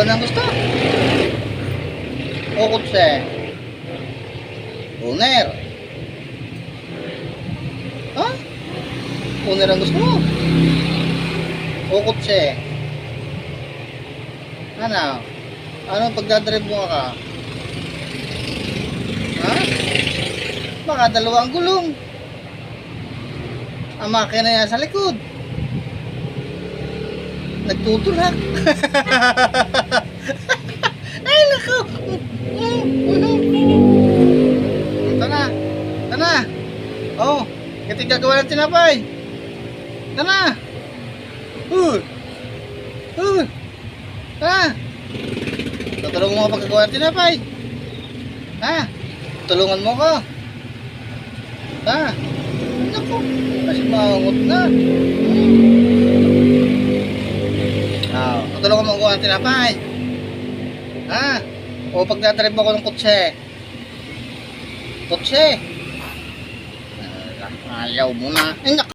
ba ng gusto? O kutse? Owner? Ha? Owner ang gusto mo? O kutse? Ano? Ano pagdadrive mo ka? Ha? Baka dalawa ang gulong. Ang makina yan sa likod. Nagtutulak. Ay, naku. Ito na. Ito na. Oh, ito gagawa ng tinapay. Ito na. Ha? Tutulungan mo ako pagkagawa ng tinapay. Ha? Tulungan mo ko. Ha? Naku, kasi maungot na. Tutulungan mo gawa ng tinapay. Ha? O pagdadrive mo ko ng kutse. Kutse. Ayaw mo na. Ay, naku.